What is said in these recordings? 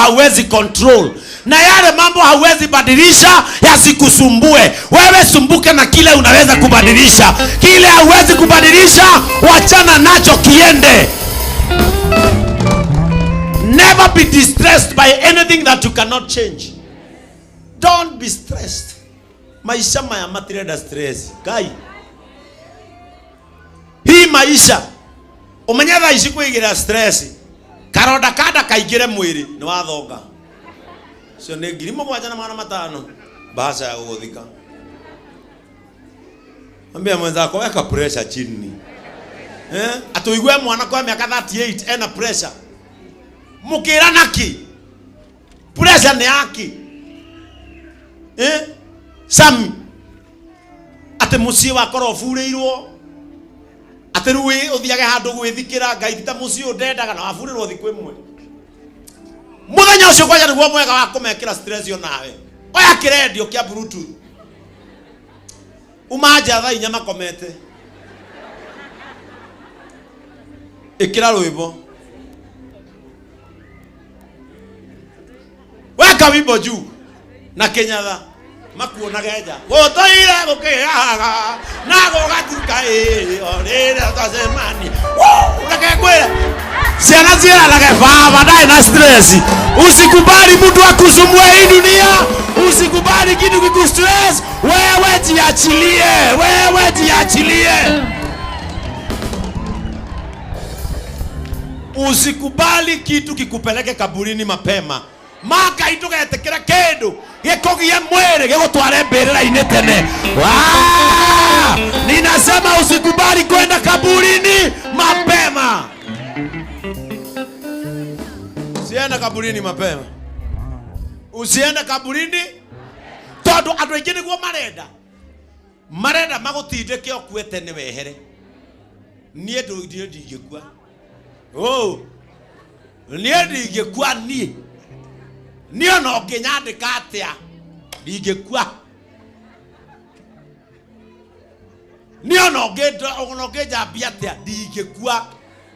hauwezi control, na yale mambo hauwezi badilisha yasikusumbue. Wewe sumbuke na kile unaweza kubadilisha. Kile hauwezi kubadilisha, wachana nacho kiende. Never be distressed by anything that you cannot change. Don't be stressed. Maisha maya matireda stress. Kai. Hii maisha umenyetha ici kuigira stress. Karoda kada kaigire mwiri ni wathonga. Cio ni 17,500 bahasha ya guthika. Ambia mwenzako weka pressure chini. Atuigwe mwana kwa miaka 38 ena pressure. Mukira naki. Pressure ni yaki. Sami. Ate muci wa korofurirwo. Ate ruwi uthiage handu gwithikira Ngai ta muci undendaga na wafurirwo thiku imwe. Muthenya ucio kwaja niguo mwega wa kumekira stress yo nawe. Oya kirendio kia Bluetooth. Umaja tha inya makomete. Ikira rwimbo. Weka wimbo juu na Kenyatha makuona geja gotoire gukiaga na gugatuka orire tasemani unakekwira ciana ciarage baba dai na stress. Usikubali mtu akusumbue hii dunia. Usikubali kitu kikustress. Wewe jiachilie. Wewe jiachilie. Usikubali kitu kikupeleke kaburini mapema. Maka ituka yetekera kedo gekogie mwere gegotware mberera inetene. Ninasema usikubali kwenda kaburini mapema. Usiende kaburini mapema. Usiende kaburini. Todo andu aingi niguo marenda magutindike okuete ni wehere. Nie ndingikua. Nie ndingikua nie. Nio no nginyandika atia ndingikua. Nio no ngijambia atia ndingikua.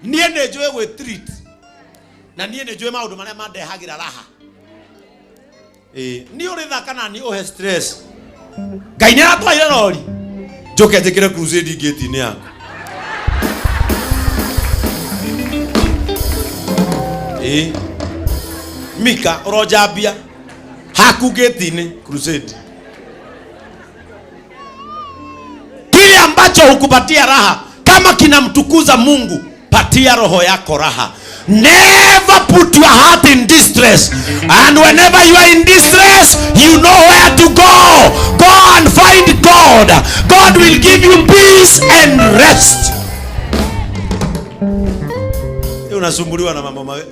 Nie ni njui gwi treat. Na nie ni njui maundu maria mandehagira raha. Ni uri thaka na ni uhe stress. Ngai ni aratwaire rori. Njoke njikire crusade gate-ini yaku. Mika urojambia haku gate-ini crusade. Kile ambacho hukupatia raha kama kinamtukuza Mungu, patia roho yako raha. Never put your heart in distress. And whenever you are in distress, you know where to go. Go and find God. God will give you peace and rest. Unasumbuliwa na mambo mawe.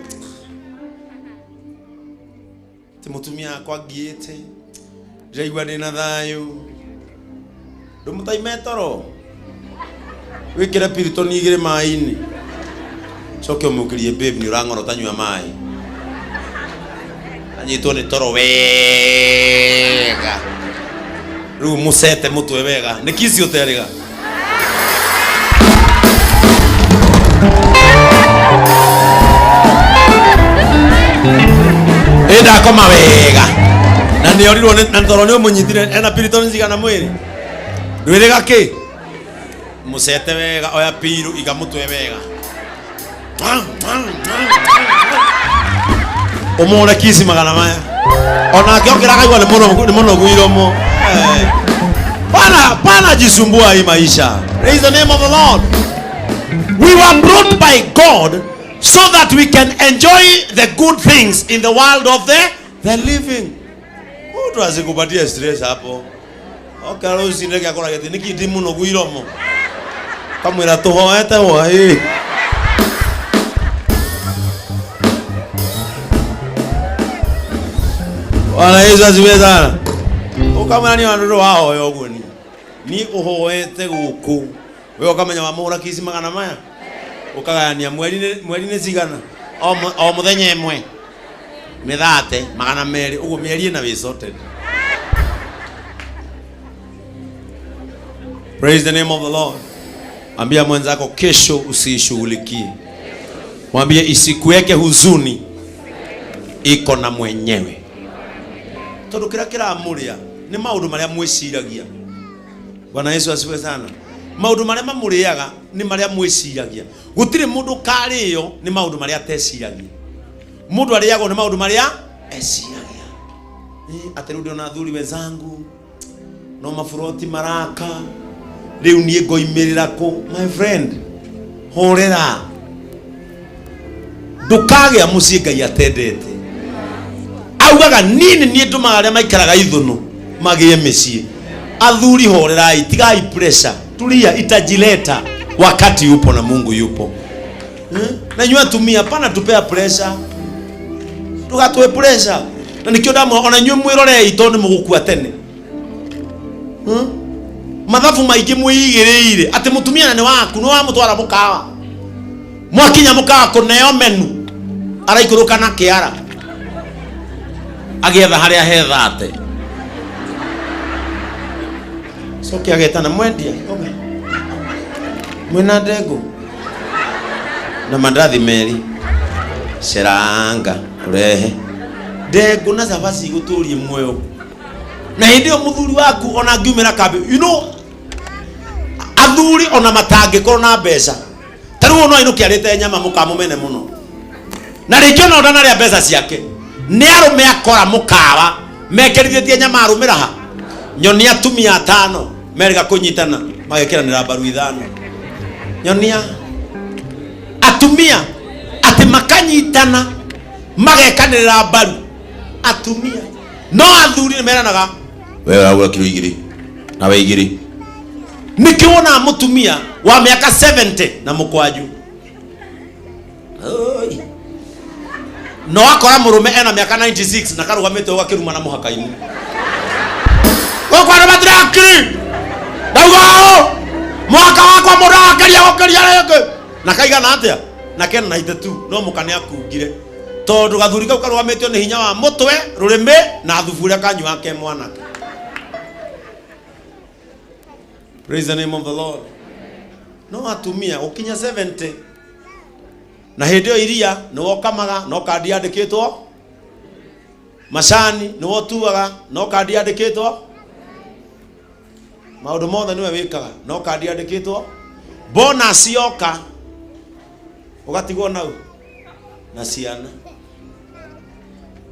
Timutumia kwa giete. Jaigwa ndina thayu. Ndumutai metoro. Wikira piritoni igire maini. Soke umukirie babe ni urangoro tanywa mai. Anyitwo ni toro wega. Ru musete mutwe wega. Nikisi uteriga. Eda koma wega. Na ni orirwo na toro ni umunyitire ena piritoni zigana mwiri. Ndwirega ki? Musete wega oya piru igamutwe wega. Omora kisi magana maya. Ona kiokira kaigwa ni mono guiromo. Pana jisumbua hii maisha. Praise the name of the Lord. We were brought by God so that we can enjoy the good things in the world of the living. Mtu asikupatie stress hapo. Okay, usindeke akora gete nikindi muno guiromo. Kamwira tuhoete wai. Wala Yesu asifiwe sana. Ukamenya ni wandu wao yogo ni uhoete guku. Wewe ukamenya wamura kisi magana maya. Ukagania mweri ni zigana. O muthenya emwe. Mithate magana meri ugo mieri na wisote. Praise the name of the Lord. Ambia mwenzako kesho usishughulikie. Mwambie isikuweke huzuni iko na mwenyewe. Tondu kira muria ni maundu maria mwiciragia. Bwana Yesu asifiwe sana. Maundu maria mamuriaga ni maria mwiciragia. Gutire mundu kariyo ni maundu maria ateciragia. Mundu ariago ni maundu maria eciragia. Atari ndio na thuri wenzangu no mafuroti maraka riu nie ngoimirira ku. My friend, horera ndukage mucie Ngai atendete. Augaga nini nie ndumaga aria maikaraga ithunu magie micie. Athuri horerai, tigai pressure, tulia, itajileta wakati upo na Mungu yupo. Na nyua tumia pana tupea pressure, tugatwe pressure. Na nikio damu ona nyue mwirore itondi mugukua tene. Mathafu maigi muigireire ati mutumia na ni waku no amutwara mukawa. Mwakinya mukawa kuneo menu araikuruka na kiara agietha haria hethate. Soki agetana mwendia mwina ndego na mandathi meri seranga urehe ndego na zabasi guturie mweyo. Na hindio muthuri waku ona ngiumira kambi, you know, athuri ona matangi korwo na mbeca taruo no inuki arite nyama mukamumene muno na rikio no ndana ria mbeca ciake ni arume akora mukawa mekerithietie nyama arumira ha nyonia atumia atano merga kunyitana magekiranira mbaru ithano. Nyonia atumia ati makanyitana magekanira mbaru atumia. No athuri ni meranaga wewe uragura kilo 2 na we 2. Nikiona mutumia wa miaka 70 na mukwaju oi no akora murume ena miaka 96 na karugamite ugakiruma na muhaka-ini kwa matrakri daugo mwaka wakwa murakaria gokeria reke na kaigana atia na kena 92 no mukane akungire tondu gathuri kau karugamitio ni hinya wa mutwe rurime na thubura kanyu wake mwanake. Praise the name of the Lord. No atumia ukinya 70 na hindio iria ni wokamaga no kandi yandikitwo, macani ni wotuaga no kandi yandikitwo, maundu mothe niwe wikaga no kandi yandikitwo, bonus yoka ugatigwo nau na ciana.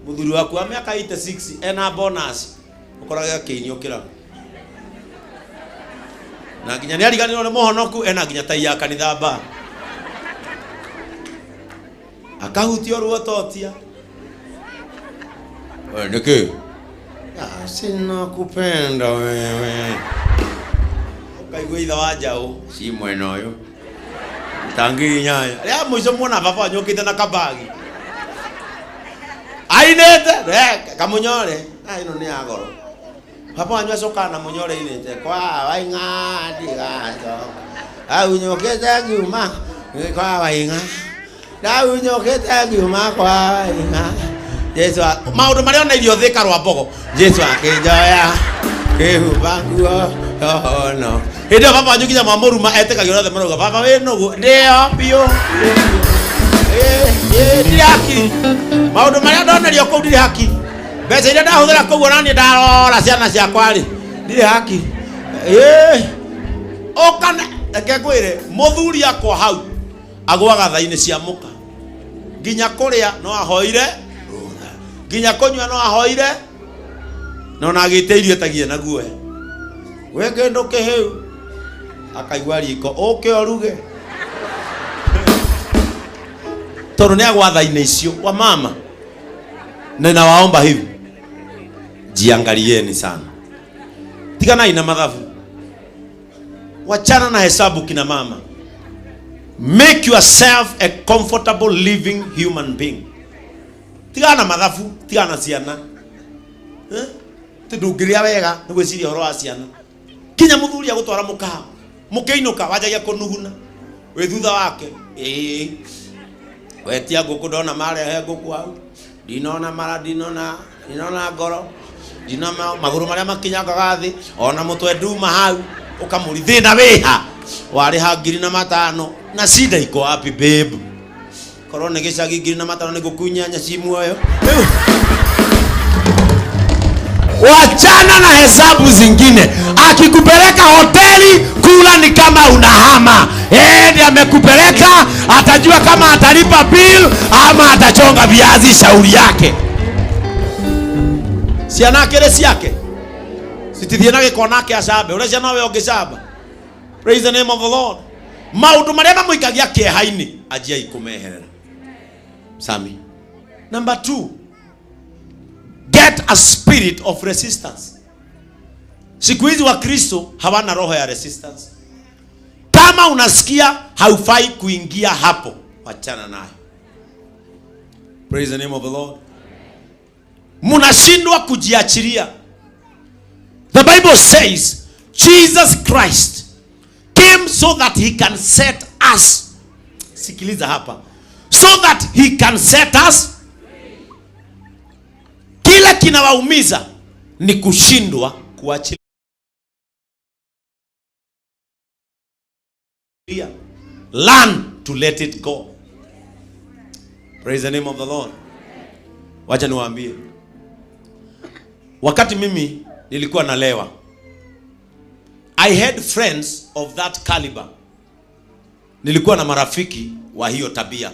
Muthuri waku wa miaka 86 ena bonus ukoraga kiinio kira na nginya ni ariganirwo ni muhonoku ena nginya tai ya kanitha ba akahutio ruototia wewe niki sina kupenda wewe ukaigwa itha wajao si mwena uyu tangi nyanya ya mwizo muona baba nyokite na kabagi ainete kamunyore ino ni agoro papa wanyu asoka na munyore inete kwa wainga digato au nyokete giuma kwa wainga au nyokete giuma kwa wainga Yesu maundu maria ona irio thika rwa mbogo Yesu akinjoya kihubanguo no hindo papa wanyu kinya mamuruma etekagira othe maruga papa we nugu ndio bio ndiri haki maundu maria ndonerio kuu ndiri haki mbeca iria ndahuthira kuu onani ndarora ciana ciakwa ri ndiri haki okana eke kwire muthuri akwa hau agwaga thaini cia muka nginya kuria no ahoire nginya kunywa no ahoire no na agiteirio tagie naguo we kendo keheu akaigwa riko oke oruge toro ni agwa thaini icio wa mama na nawaomba hivi jiangalieni sana, tigana ina madhafu, wachana na hesabu kina mama, make yourself a comfortable living human being. Tigana madhafu, tigana ciana tidungiria wega nigwiciria horo wa ciana kinya muthuri agutwara mukaha mukeinuka wajagia kunuguna we thutha wake wetia nguku ndona marehe nguku hau dinona mara dinona ngoro dinona maguru maria makinyaga thi ona mutwe nduma hau ukamuri thina wiha wari ha 2,500 na shida iko wapi babe Korone gicagi ngiri na matano ni gukunyanya simu hayo. Wachana na hesabu zingine. Akikupeleka hoteli, kula ni kama unahama. Ndiye amekupeleka, atajua kama atalipa bill ama atachonga viazi, shauri yake. Siana keresi yake. Sitithienage konake acabe. Urecia nawe ongesaba. Praise the name of the Lord. Maundu maria muikagia kiehaini ajia ikumeherera. Sami. Number 2. Get a spirit of resistance. Siku hizi wa Kristo hawana roho ya resistance. Kama unasikia haufai kuingia hapo, wachana nayo. Praise the name of the Lord. Munashindwa kujiachilia. The Bible says Jesus Christ came so that he can set us. Sikiliza hapa. So that he can set us. Kila kinawaumiza ni kushindwa kuachilia. Learn to let it go. Praise the name of the Lord. Wacha niwaambie. Wakati mimi nilikuwa nalewa, I had friends of that caliber. Nilikuwa na marafiki wa hiyo tabia.